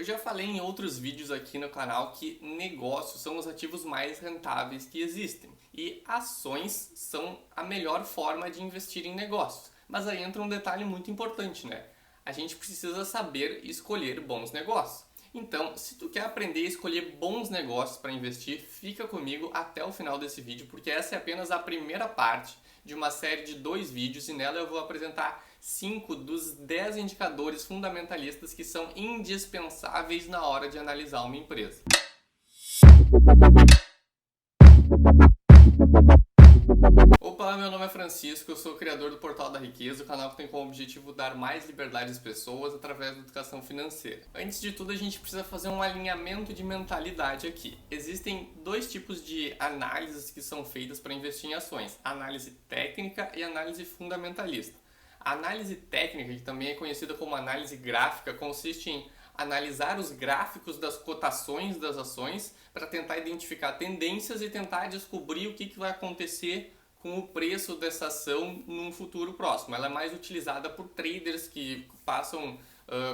Eu já falei em outros vídeos aqui no canal que negócios são os ativos mais rentáveis que existem e ações são a melhor forma de investir em negócios. Mas aí entra um detalhe muito importante, né? A gente precisa saber escolher bons negócios. Então, se tu quer aprender a escolher bons negócios para investir, fica comigo até o final desse vídeo, porque essa é apenas a primeira parte de uma série de 2 vídeos e nela eu vou apresentar 5 dos 10 indicadores fundamentalistas que são indispensáveis na hora de analisar uma empresa. Opa, meu nome é Francisco, eu sou o criador do Portal da Riqueza, o canal que tem como objetivo dar mais liberdade às pessoas através da educação financeira. Antes de tudo, a gente precisa fazer um alinhamento de mentalidade aqui. Existem 2 tipos de análises que são feitas para investir em ações, análise técnica e análise fundamentalista. A análise técnica, que também é conhecida como análise gráfica, consiste em analisar os gráficos das cotações das ações para tentar identificar tendências e tentar descobrir o que vai acontecer com o preço dessa ação num futuro próximo. Ela é mais utilizada por traders que passam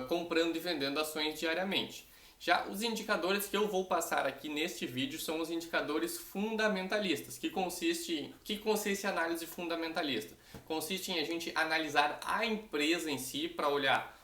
comprando e vendendo ações diariamente. Já os indicadores que eu vou passar aqui neste vídeo são os indicadores fundamentalistas, que consiste em análise fundamentalista? Consiste em a gente analisar a empresa em si para olhar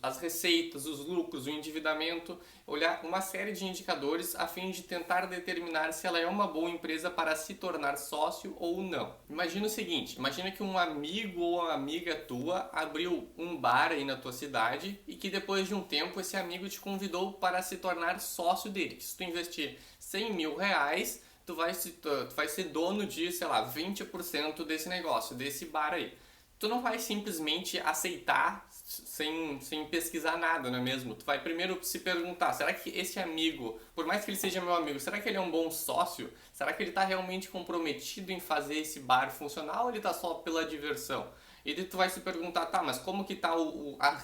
as receitas, os lucros, o endividamento, olhar uma série de indicadores a fim de tentar determinar se ela é uma boa empresa para se tornar sócio ou não. Imagina o seguinte, imagina que um amigo ou uma amiga tua abriu um bar aí na tua cidade e que depois de um tempo esse amigo te convidou para se tornar sócio dele. Que se tu investir 100 mil reais, tu vai ser dono de, sei lá, 20% desse negócio, desse bar aí. Tu não vai simplesmente aceitar sem pesquisar nada, não é mesmo? Tu vai primeiro se perguntar, será que esse amigo, por mais que ele seja meu amigo, será que ele é um bom sócio? Será que ele está realmente comprometido em fazer esse bar funcionar ou ele está só pela diversão? E daí tu vai se perguntar, tá, mas como que tá as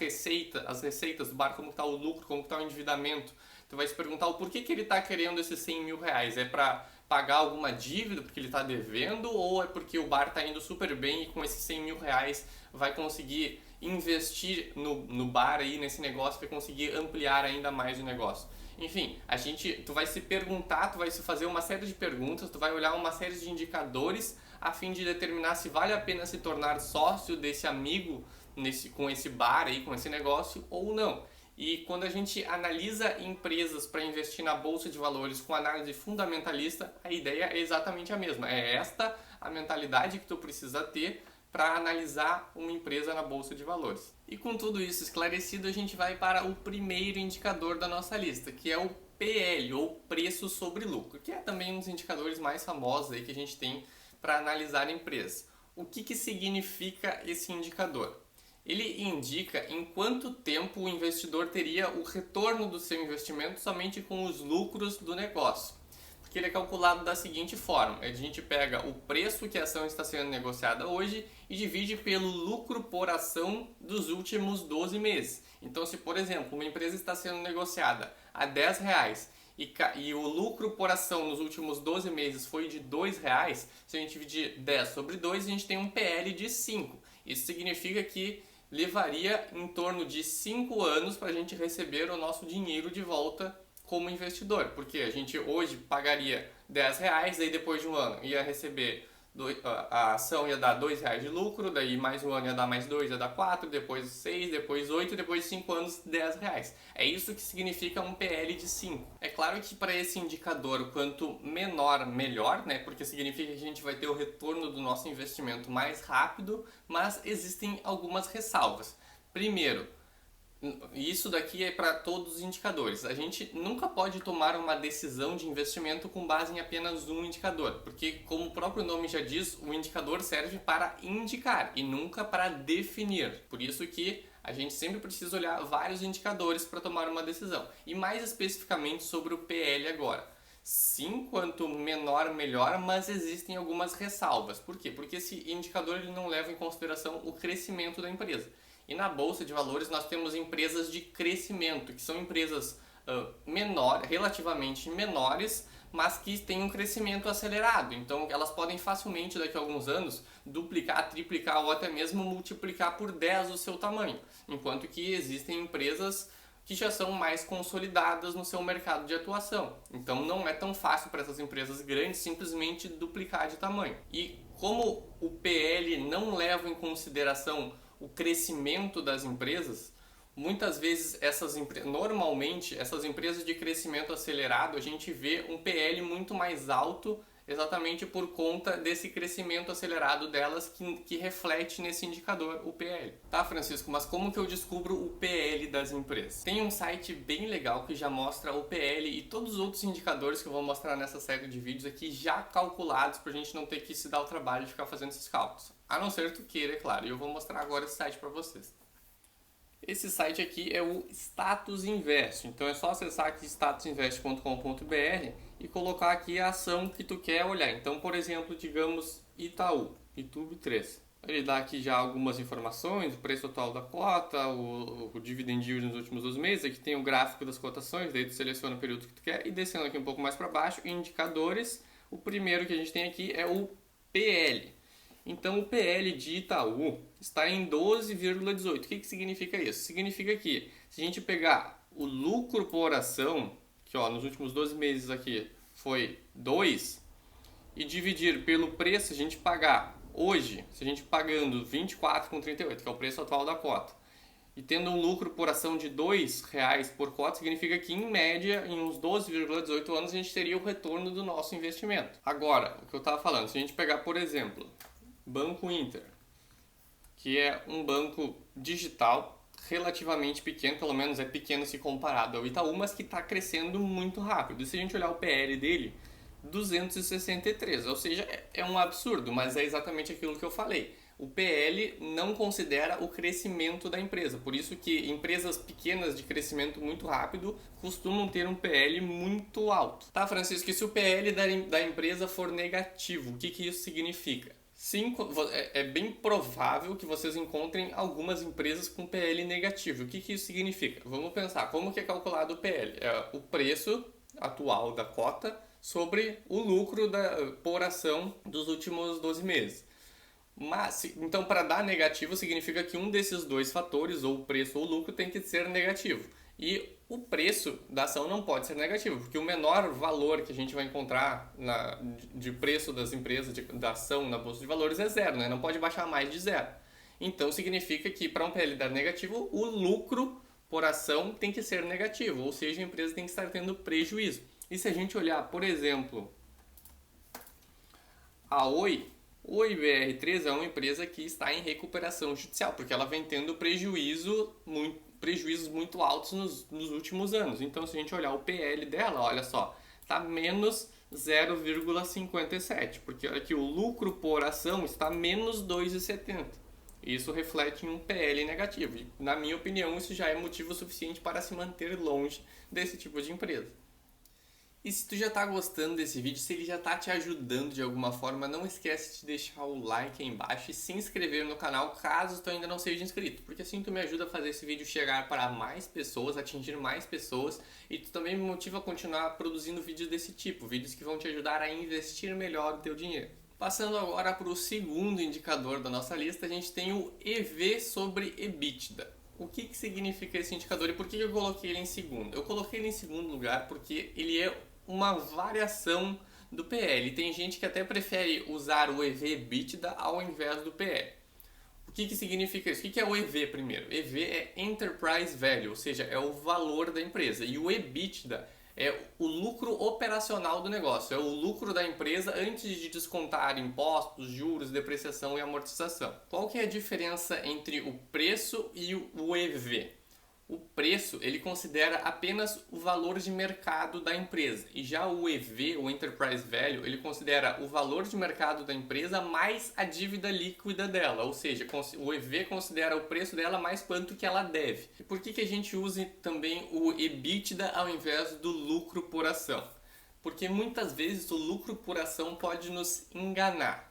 receitas do bar, como que tá o lucro, como que tá o endividamento? Tu vai se perguntar o porquê que ele está querendo esses 100 mil reais. É para pagar alguma dívida porque ele está devendo ou é porque o bar está indo super bem e com esses 100 mil reais vai conseguir investir no bar aí, nesse negócio, vai conseguir ampliar ainda mais o negócio? Enfim, tu vai se perguntar, tu vai se fazer uma série de perguntas, tu vai olhar uma série de indicadores a fim de determinar se vale a pena se tornar sócio desse amigo com esse bar aí, com esse negócio ou não. E quando a gente analisa empresas para investir na bolsa de valores com análise fundamentalista, a ideia é exatamente a mesma. É esta a mentalidade que tu precisa ter para analisar uma empresa na bolsa de valores. E com tudo isso esclarecido, a gente vai para o primeiro indicador da nossa lista, que é o PL, ou preço sobre lucro, que é também um dos indicadores mais famosos aí que a gente tem para analisar empresas. O que significa esse indicador? Ele indica em quanto tempo o investidor teria o retorno do seu investimento somente com os lucros do negócio. Porque ele é calculado da seguinte forma: a gente pega o preço que a ação está sendo negociada hoje e divide pelo lucro por ação dos últimos 12 meses. Então, se por exemplo, uma empresa está sendo negociada a R$10 e o lucro por ação nos últimos 12 meses foi de R$2, se a gente dividir 10 sobre 2, a gente tem um PL de 5. Isso significa que levaria em torno de 5 anos para a gente receber o nosso dinheiro de volta como investidor, porque a gente hoje pagaria R$10, aí depois de um ano ia receber, a ação ia dar R$2 de lucro, daí mais um ano ia dar mais 2, ia dar 4, depois 6, depois 8, depois de 5 anos R$10. É isso que significa um PL de 5. É claro que para esse indicador, quanto menor, melhor, né? Porque significa que a gente vai ter o retorno do nosso investimento mais rápido, mas existem algumas ressalvas. Primeiro, isso daqui é para todos os indicadores. A gente nunca pode tomar uma decisão de investimento com base em apenas um indicador, porque como o próprio nome já diz, o indicador serve para indicar e nunca para definir. Por isso que a gente sempre precisa olhar vários indicadores para tomar uma decisão. E mais especificamente sobre o PL agora. Sim, quanto menor, melhor, mas existem algumas ressalvas. Por quê? Porque esse indicador ele não leva em consideração o crescimento da empresa. E na bolsa de valores nós temos empresas de crescimento, que são empresas relativamente menores, mas que têm um crescimento acelerado. Então elas podem facilmente daqui a alguns anos duplicar, triplicar ou até mesmo multiplicar por 10 o seu tamanho. Enquanto que existem empresas que já são mais consolidadas no seu mercado de atuação. Então não é tão fácil para essas empresas grandes simplesmente duplicar de tamanho. E como o PL não leva em consideração o crescimento das empresas, muitas vezes normalmente essas empresas de crescimento acelerado, a gente vê um PL muito mais alto exatamente por conta desse crescimento acelerado delas que reflete nesse indicador, o PL. Tá, Francisco, mas como que eu descubro o PL das empresas? Tem um site bem legal que já mostra o PL e todos os outros indicadores que eu vou mostrar nessa série de vídeos aqui já calculados para a gente não ter que se dar o trabalho de ficar fazendo esses cálculos. A não ser que tu queira, é claro, e eu vou mostrar agora esse site para vocês. Esse site aqui é o Status Invest, então é só acessar aqui statusinvest.com.br e colocar aqui a ação que tu quer olhar. Então, por exemplo, digamos Itaú, YouTube 3. Ele dá aqui já algumas informações, o preço total da cota, o dividend yield nos últimos 12 meses, aqui tem o gráfico das cotações, daí tu seleciona o período que tu quer e descendo aqui um pouco mais para baixo, indicadores, o primeiro que a gente tem aqui é o PL. Então, o PL de Itaú está em 12,18. O que significa isso? Significa que se a gente pegar o lucro por ação, que nos últimos 12 meses aqui foi 2, e dividir pelo preço, a gente pagar hoje, se a gente pagando 24,38, que é o preço atual da cota, e tendo um lucro por ação de R$2 por cota, significa que, em média, em uns 12,18 anos, a gente teria o retorno do nosso investimento. Agora, o que eu estava falando, se a gente pegar, por exemplo, Banco Inter, que é um banco digital relativamente pequeno, pelo menos é pequeno se comparado ao Itaú, mas que está crescendo muito rápido. E se a gente olhar o PL dele, 263, ou seja, é um absurdo, mas é exatamente aquilo que eu falei. O PL não considera o crescimento da empresa, por isso que empresas pequenas de crescimento muito rápido costumam ter um PL muito alto. Tá, Francisco, e se o PL da empresa for negativo, o que isso significa? Sim, é bem provável que vocês encontrem algumas empresas com PL negativo. O que isso significa? Vamos pensar, como que é calculado o PL? É o preço atual da cota sobre o lucro por ação dos últimos 12 meses. Mas, então, para dar negativo, significa que um desses dois fatores, ou o preço ou o lucro, tem que ser negativo. E o preço da ação não pode ser negativo, porque o menor valor que a gente vai encontrar de preço das empresas, da ação na bolsa de valores é zero, né? Não pode baixar mais de zero. Então significa que para um PL dar negativo, o lucro por ação tem que ser negativo, ou seja, a empresa tem que estar tendo prejuízo. E se a gente olhar, por exemplo, a Oi BR3 é uma empresa que está em recuperação judicial, porque ela vem tendo prejuízos muito altos nos últimos anos. Então, se a gente olhar o PL dela, olha só, está menos 0,57, porque olha aqui, o lucro por ação está menos 2,70. Isso reflete em um PL negativo. E, na minha opinião, isso já é motivo suficiente para se manter longe desse tipo de empresa. E se tu já tá gostando desse vídeo, se ele já tá te ajudando de alguma forma, não esquece de deixar o like aí embaixo e se inscrever no canal caso tu ainda não seja inscrito, porque assim tu me ajuda a fazer esse vídeo chegar para mais pessoas, atingir mais pessoas, e tu também me motiva a continuar produzindo vídeos desse tipo, vídeos que vão te ajudar a investir melhor o teu dinheiro. Passando agora para o segundo indicador da nossa lista, a gente tem o EV sobre EBITDA. O que significa esse indicador e por que eu coloquei ele em segundo? Eu coloquei ele em segundo lugar porque ele é uma variação do PL. Tem gente que até prefere usar o EV/EBITDA ao invés do PL. O que significa isso? O que é o EV primeiro? EV é Enterprise Value, ou seja, é o valor da empresa. E o EBITDA é o lucro operacional do negócio, é o lucro da empresa antes de descontar impostos, juros, depreciação e amortização. Qual que é a diferença entre o preço e o EV? O preço, ele considera apenas o valor de mercado da empresa. E já o EV, o Enterprise Value, ele considera o valor de mercado da empresa mais a dívida líquida dela. Ou seja, o EV considera o preço dela mais quanto que ela deve. E por que a gente usa também o EBITDA ao invés do lucro por ação? Porque muitas vezes o lucro por ação pode nos enganar.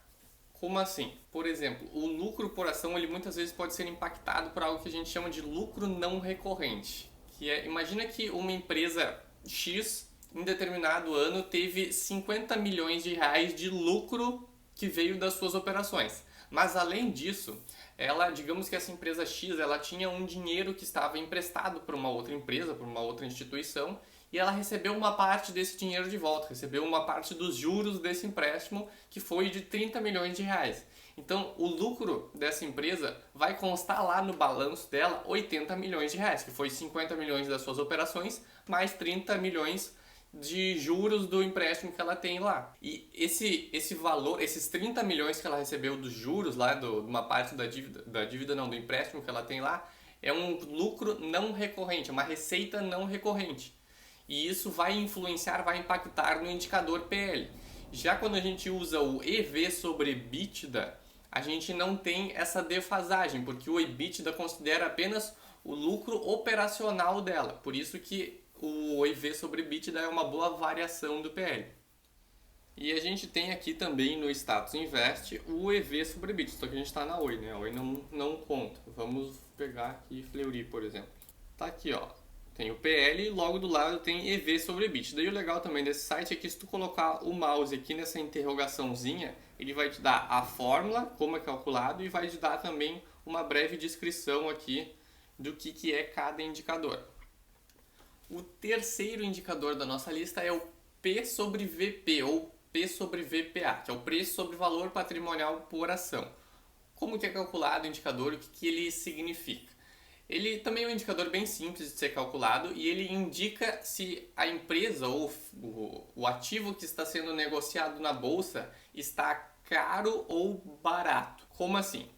Como assim? Por exemplo, o lucro por ação ele muitas vezes pode ser impactado por algo que a gente chama de lucro não recorrente. Que é, imagina que uma empresa X, em determinado ano, teve 50 milhões de reais de lucro que veio das suas operações. Mas além disso, digamos que essa empresa X, ela tinha um dinheiro que estava emprestado para uma outra empresa, para uma outra instituição, e ela recebeu uma parte desse dinheiro de volta, recebeu uma parte dos juros desse empréstimo, que foi de 30 milhões de reais. Então, o lucro dessa empresa vai constar lá no balanço dela 80 milhões de reais, que foi 50 milhões das suas operações, mais 30 milhões de juros do empréstimo que ela tem lá. E esse valor, esses 30 milhões que ela recebeu dos juros lá, de uma parte do empréstimo que ela tem lá, é um lucro não recorrente, é uma receita não recorrente. E isso vai influenciar, vai impactar no indicador PL. Já quando a gente usa o EV sobre EBITDA, a gente não tem essa defasagem, porque o EBITDA considera apenas o lucro operacional dela. Por isso que o EV sobre EBITDA é uma boa variação do PL. E a gente tem aqui também no Status Invest o EV sobre EBITDA, só que a gente está na Oi, né? A Oi não conta. Vamos pegar aqui Fleury, por exemplo. Tá aqui, ó. Tem o PL e logo do lado tem EV sobre EBITDA. E o legal também desse site é que se tu colocar o mouse aqui nessa interrogaçãozinha, ele vai te dar a fórmula, como é calculado, e vai te dar também uma breve descrição aqui do que é cada indicador. O terceiro indicador da nossa lista é o P sobre VP, ou P sobre VPA, que é o preço sobre valor patrimonial por ação. Como que é calculado o indicador e o que ele significa? Ele também é um indicador bem simples de ser calculado e ele indica se a empresa ou o ativo que está sendo negociado na bolsa está caro ou barato. Como assim?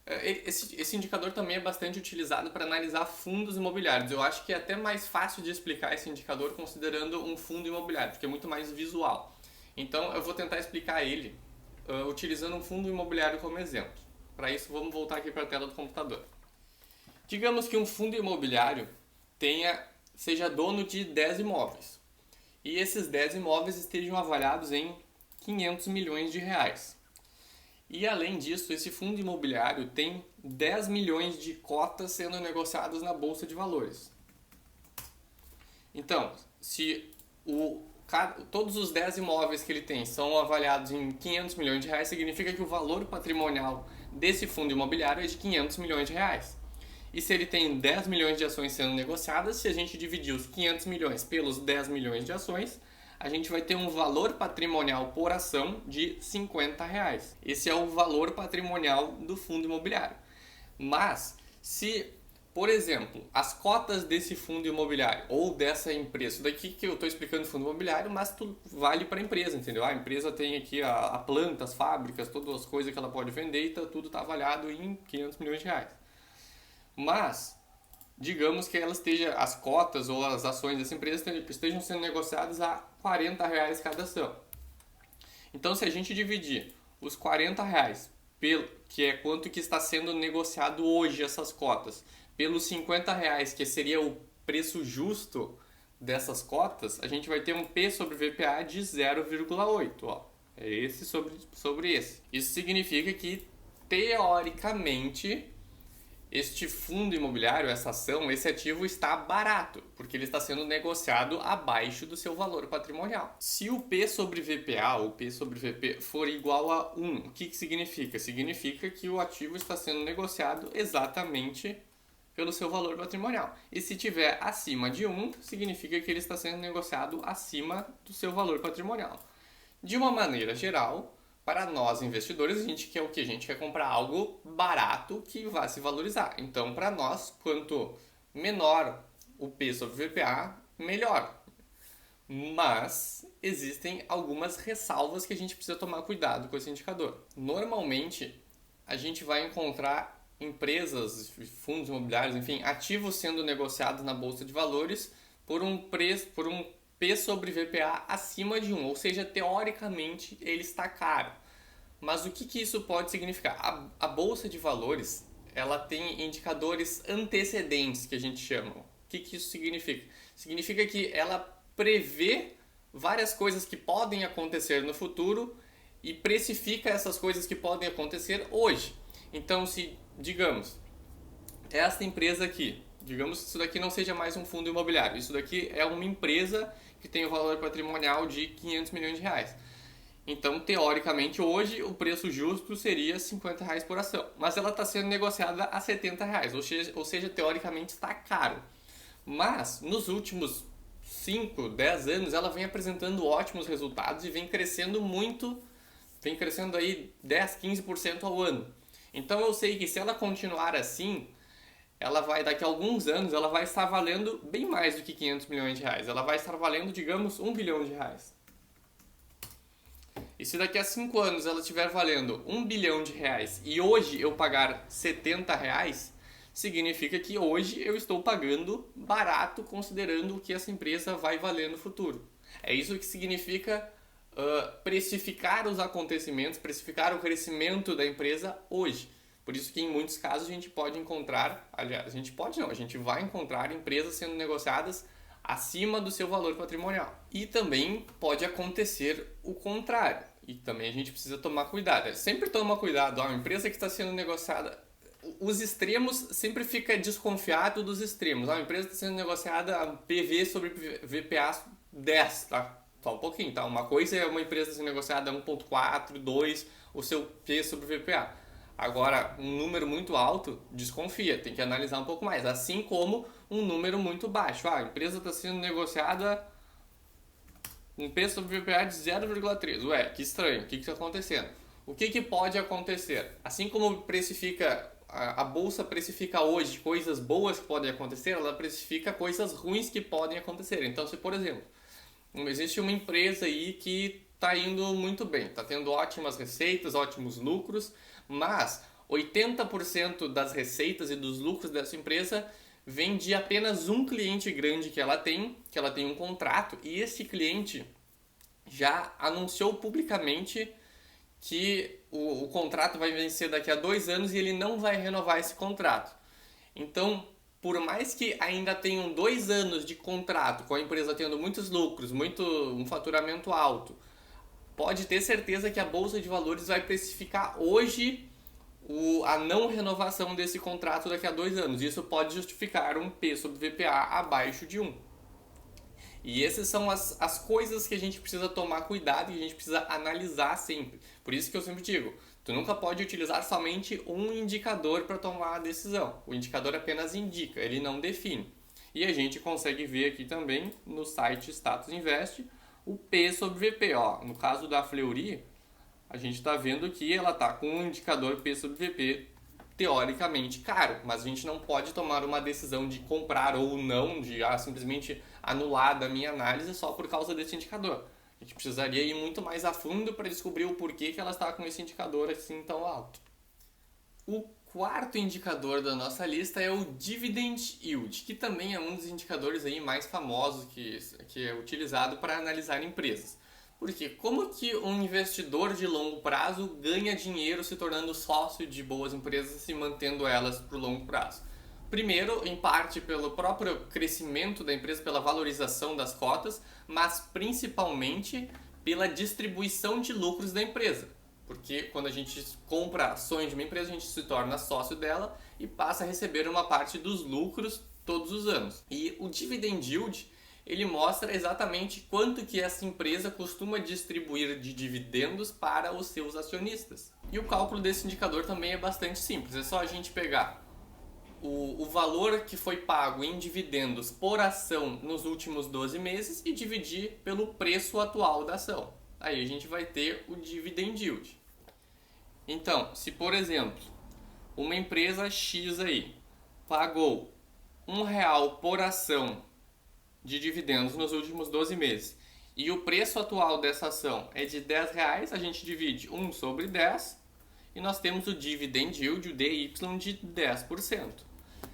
Esse indicador também é bastante utilizado para analisar fundos imobiliários. Eu acho que é até mais fácil de explicar esse indicador considerando um fundo imobiliário, porque é muito mais visual. Então eu vou tentar explicar ele utilizando um fundo imobiliário como exemplo. Para isso, vamos voltar aqui para a tela do computador. Digamos que um fundo imobiliário seja dono de 10 imóveis e esses 10 imóveis estejam avaliados em 500 milhões de reais. E além disso, esse fundo imobiliário tem 10 milhões de cotas sendo negociadas na Bolsa de Valores. Então, se todos os 10 imóveis que ele tem são avaliados em 500 milhões de reais, significa que o valor patrimonial desse fundo imobiliário é de 500 milhões de reais. E se ele tem 10 milhões de ações sendo negociadas, se a gente dividir os 500 milhões pelos 10 milhões de ações, a gente vai ter um valor patrimonial por ação de R$50. Esse é o valor patrimonial do fundo imobiliário. Mas, se, por exemplo, as cotas desse fundo imobiliário ou dessa empresa, daqui que eu estou explicando fundo imobiliário, mas tudo vale para a empresa, entendeu? A empresa tem aqui a planta, as fábricas, todas as coisas que ela pode vender, então tudo está avaliado em 500 milhões de reais. Mas, digamos que as cotas ou as ações dessa empresa estejam sendo negociadas a R$40 cada ação. Então, se a gente dividir os R$40, que é quanto que está sendo negociado hoje essas cotas, pelos R$50, que seria o preço justo dessas cotas, a gente vai ter um P sobre VPA de 0,8. É esse sobre esse. Isso significa que, teoricamente, este fundo imobiliário, essa ação, esse ativo está barato, porque ele está sendo negociado abaixo do seu valor patrimonial. Se o P sobre VPA ou P sobre VP for igual a 1, o que significa? Significa que o ativo está sendo negociado exatamente pelo seu valor patrimonial. E se tiver acima de 1, significa que ele está sendo negociado acima do seu valor patrimonial. De uma maneira geral, para nós investidores, a gente quer o que? A gente quer comprar algo barato que vá se valorizar. Então, para nós, quanto menor o P sobre VPA, melhor. Mas existem algumas ressalvas que a gente precisa tomar cuidado com esse indicador. Normalmente, a gente vai encontrar empresas, fundos imobiliários, enfim, ativos sendo negociados na Bolsa de Valores por um P sobre VPA acima de 1, ou seja, teoricamente ele está caro. Mas o que isso pode significar? A Bolsa de Valores, ela tem indicadores antecedentes, que a gente chama. O que isso significa? Significa que ela prevê várias coisas que podem acontecer no futuro e precifica essas coisas que podem acontecer hoje. Então, se, digamos, esta empresa aqui, digamos que isso daqui não seja mais um fundo imobiliário, isso daqui é uma empresa que tem um valor patrimonial de 500 milhões de reais. Então, teoricamente, hoje o preço justo seria R$ 50 por ação, mas ela está sendo negociada a R$ 70, ou seja, teoricamente está caro. Mas nos últimos 5, 10 anos ela vem apresentando ótimos resultados e vem crescendo muito, vem crescendo aí 10, 15% ao ano. Então eu sei que se ela continuar assim, ela vai, daqui a alguns anos, ela vai estar valendo bem mais do que R$ 500 milhões. Ela vai estar valendo, digamos, R$ 1 bilhão. E se daqui a 5 anos ela estiver valendo R$ 1 bilhão e hoje eu pagar R$ 70, significa que hoje eu estou pagando barato considerando o que essa empresa vai valer no futuro. É isso que significa precificar os acontecimentos, precificar o crescimento da empresa hoje. Por isso que em muitos casos a gente pode encontrar, aliás, a gente vai encontrar empresas sendo negociadas acima do seu valor patrimonial. E também pode acontecer o contrário. E também a gente precisa tomar cuidado. Sempre toma cuidado. Uma empresa que está sendo negociada, os extremos, sempre fica desconfiado dos extremos. Uma empresa está sendo negociada a PV sobre VPA 10, tá? Só um pouquinho, tá? Uma coisa é uma empresa sendo negociada a 1.4, 2, o seu P sobre VPA. Agora, um número muito alto, desconfia, tem que analisar um pouco mais. Assim como um número muito baixo. A empresa está sendo negociada um P sobre VPA de 0,3. Ué, que estranho, o que está acontecendo? O que pode acontecer? Assim como precifica, a bolsa precifica hoje coisas boas que podem acontecer, ela precifica coisas ruins que podem acontecer. Então, se por exemplo, existe uma empresa aí que está indo muito bem, está tendo ótimas receitas, ótimos lucros, mas 80% das receitas e dos lucros dessa empresa vem de apenas um cliente grande que ela tem um contrato, e esse cliente já anunciou publicamente que o contrato vai vencer daqui a 2 anos e ele não vai renovar esse contrato. Então, por mais que ainda tenham 2 anos de contrato, com a empresa tendo muitos lucros, um faturamento alto, pode ter certeza que a Bolsa de Valores vai precificar hoje a não renovação desse contrato daqui a 2 anos. Isso pode justificar um P sobre VPA abaixo de 1. E essas são as coisas que a gente precisa tomar cuidado e a gente precisa analisar sempre. Por isso que eu sempre digo, tu nunca pode utilizar somente um indicador para tomar a decisão. O indicador apenas indica, ele não define. E a gente consegue ver aqui também no site Status Invest o P sobre VP. Ó, no caso da Fleury, a gente está vendo que ela está com um indicador P sobre VP teoricamente caro, mas a gente não pode tomar uma decisão de comprar ou não, de simplesmente anular da minha análise só por causa desse indicador. A gente precisaria ir muito mais a fundo para descobrir o porquê que ela está com esse indicador assim tão alto. O quarto indicador da nossa lista é o Dividend Yield, que também é um dos indicadores aí mais famosos que é utilizado para analisar empresas. Porque como que um investidor de longo prazo ganha dinheiro se tornando sócio de boas empresas e mantendo elas por longo prazo? Primeiro, em parte pelo próprio crescimento da empresa, pela valorização das cotas, mas principalmente pela distribuição de lucros da empresa. Porque quando a gente compra ações de uma empresa, a gente se torna sócio dela e passa a receber uma parte dos lucros todos os anos. E o Dividend Yield, ele mostra exatamente quanto que essa empresa costuma distribuir de dividendos para os seus acionistas. E o cálculo desse indicador também é bastante simples, é só a gente pegar o valor que foi pago em dividendos por ação nos últimos 12 meses e dividir pelo preço atual da ação. Aí a gente vai ter o Dividend Yield. Então, se por exemplo, uma empresa X aí pagou R$1 por ação de dividendos nos últimos 12 meses e o preço atual dessa ação é de R$10, a gente divide 1 sobre 10 e nós temos o Dividend Yield, o DY, de 10%.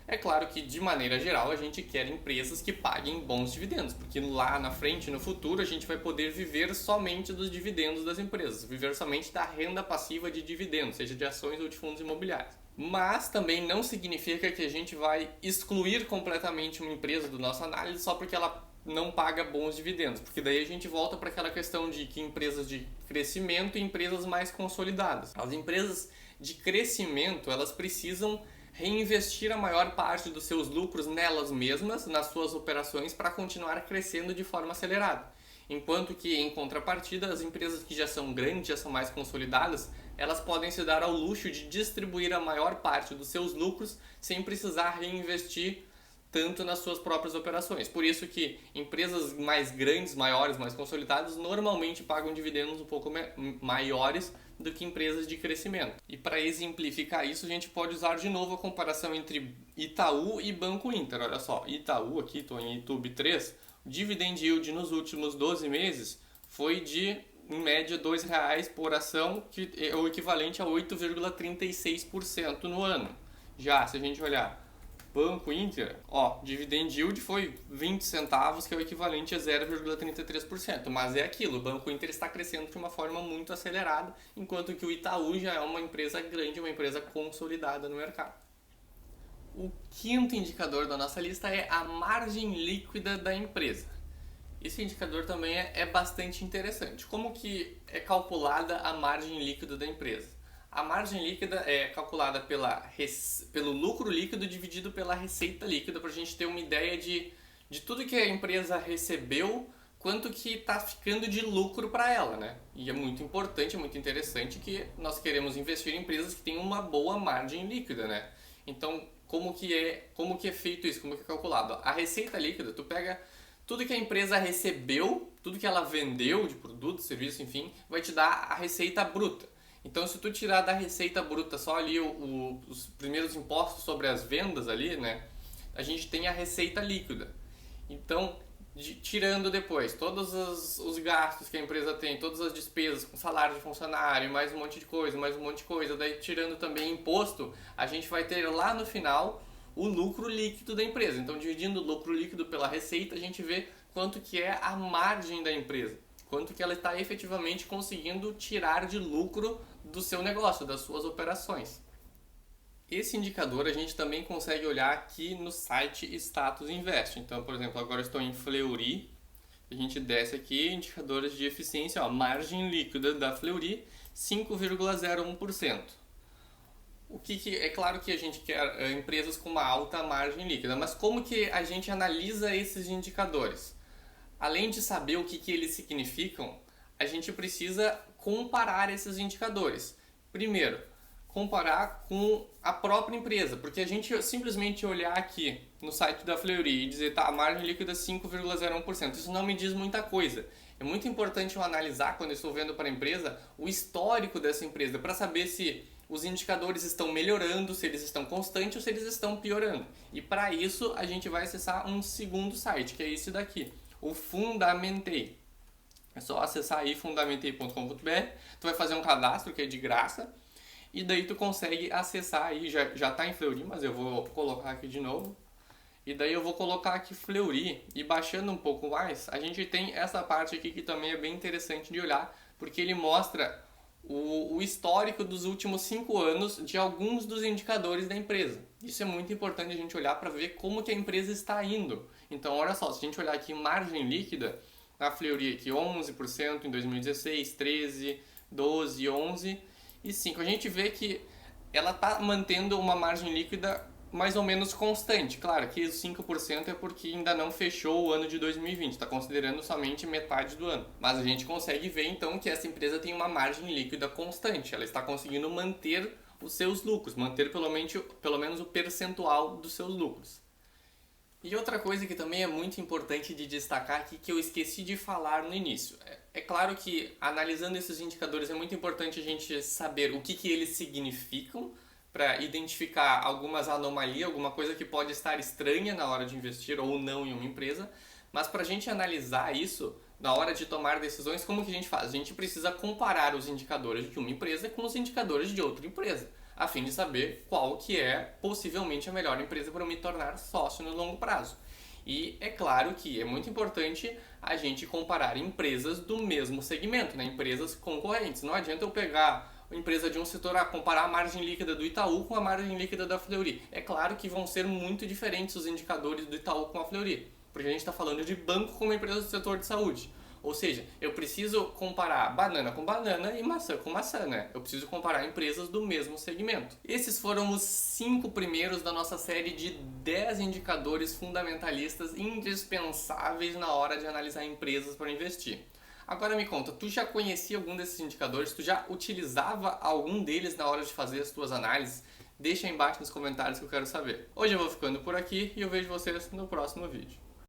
É claro que, de maneira geral, a gente quer empresas que paguem bons dividendos, porque lá na frente, no futuro, a gente vai poder viver somente dos dividendos das empresas, viver somente da renda passiva de dividendos, seja de ações ou de fundos imobiliários. Mas também não significa que a gente vai excluir completamente uma empresa da nossa análise só porque ela não paga bons dividendos, porque daí a gente volta para aquela questão de que empresas de crescimento e empresas mais consolidadas. As empresas de crescimento, elas precisam reinvestir a maior parte dos seus lucros nelas mesmas, nas suas operações, para continuar crescendo de forma acelerada. Enquanto que, em contrapartida, as empresas que já são grandes, já são mais consolidadas, elas podem se dar ao luxo de distribuir a maior parte dos seus lucros sem precisar reinvestir tanto nas suas próprias operações. Por isso que empresas mais grandes, maiores, mais consolidadas, normalmente pagam dividendos um pouco maiores do que empresas de crescimento. E para exemplificar isso, a gente pode usar de novo a comparação entre Itaú e Banco Inter. Olha só, Itaú, aqui estou em YouTube 3, o dividend yield nos últimos 12 meses foi de, em média, R$ 2,00 por ação, que é o equivalente a 8,36% no ano. Já, se a gente olhar Banco Inter, dividend yield foi 20 centavos, que é o equivalente a 0,33%. Mas é aquilo, o Banco Inter está crescendo de uma forma muito acelerada, enquanto que o Itaú já é uma empresa grande, uma empresa consolidada no mercado. O quinto indicador da nossa lista é a margem líquida da empresa. Esse indicador também é bastante interessante. Como que é calculada a margem líquida da empresa? A margem líquida é calculada pelo lucro líquido dividido pela receita líquida, para a gente ter uma ideia de tudo que a empresa recebeu, quanto que está ficando de lucro para ela, né? E é muito importante, é muito interessante que nós queremos investir em empresas que têm uma boa margem líquida, né? Então, como que é feito isso? Como que é calculado? A receita líquida, tu pega tudo que a empresa recebeu, tudo que ela vendeu de produto, serviço, enfim, vai te dar a receita bruta. Então, se tu tirar da receita bruta só ali os primeiros impostos sobre as vendas ali, né, a gente tem a receita líquida. Então, tirando depois todos os gastos que a empresa tem, todas as despesas com salário de funcionário, mais um monte de coisa, daí tirando também imposto, a gente vai ter lá no final o lucro líquido da empresa. Então, dividindo o lucro líquido pela receita, a gente vê quanto que é a margem da empresa, quanto que ela está efetivamente conseguindo tirar de lucro do seu negócio, das suas operações. Esse indicador a gente também consegue olhar aqui no site Status Invest. Então, por exemplo, agora eu estou em Fleury, a gente desce aqui, indicadores de eficiência, margem líquida da Fleury, 5,01%. É claro que a gente quer empresas com uma alta margem líquida, mas como que a gente analisa esses indicadores? Além de saber o que eles significam, a gente precisa comparar esses indicadores. Primeiro, comparar com a própria empresa, porque a gente simplesmente olhar aqui no site da Fleury e dizer, a margem líquida é 5,01%, isso não me diz muita coisa. É muito importante eu analisar, quando eu estou vendo para a empresa, o histórico dessa empresa, para saber se os indicadores estão melhorando, se eles estão constantes ou se eles estão piorando. E para isso, a gente vai acessar um segundo site, que é esse daqui, o Fundamentei. É só acessar aí fundamentei.com.br, tu vai fazer um cadastro que é de graça, e daí tu consegue acessar aí, já está em Fleury, mas eu vou colocar aqui de novo. E daí eu vou colocar aqui Fleury, e baixando um pouco mais, a gente tem essa parte aqui que também é bem interessante de olhar, porque ele mostra o histórico dos últimos 5 anos de alguns dos indicadores da empresa. Isso é muito importante a gente olhar para ver como que a empresa está indo. Então, olha só, se a gente olhar aqui margem líquida, na Fleury aqui 11% em 2016, 13%, 12%, 11% e 5%. A gente vê que ela está mantendo uma margem líquida mais ou menos constante. Claro que os 5% é porque ainda não fechou o ano de 2020, está considerando somente metade do ano. Mas a gente consegue ver então que essa empresa tem uma margem líquida constante, ela está conseguindo manter os seus lucros, manter pelo menos o percentual dos seus lucros. E outra coisa que também é muito importante de destacar aqui, que eu esqueci de falar no início. É claro que analisando esses indicadores é muito importante a gente saber o que eles significam, para identificar algumas anomalias, alguma coisa que pode estar estranha na hora de investir ou não em uma empresa, mas para a gente analisar isso, na hora de tomar decisões, como que a gente faz? A gente precisa comparar os indicadores de uma empresa com os indicadores de outra empresa, a fim de saber qual que é possivelmente a melhor empresa para me tornar sócio no longo prazo. E é claro que é muito importante a gente comparar empresas do mesmo segmento, né? Empresas concorrentes. Não adianta eu pegar empresa de um setor a comparar a margem líquida do Itaú com a margem líquida da Fleury. É claro que vão ser muito diferentes os indicadores do Itaú com a Fleury, porque a gente está falando de banco como empresa do setor de saúde. Ou seja, eu preciso comparar banana com banana e maçã com maçã, né? Eu preciso comparar empresas do mesmo segmento. Esses foram os 5 primeiros da nossa série de 10 indicadores fundamentalistas indispensáveis na hora de analisar empresas para investir. Agora me conta, tu já conhecia algum desses indicadores? Tu já utilizava algum deles na hora de fazer as tuas análises? Deixa aí embaixo nos comentários que eu quero saber. Hoje eu vou ficando por aqui e eu vejo vocês no próximo vídeo.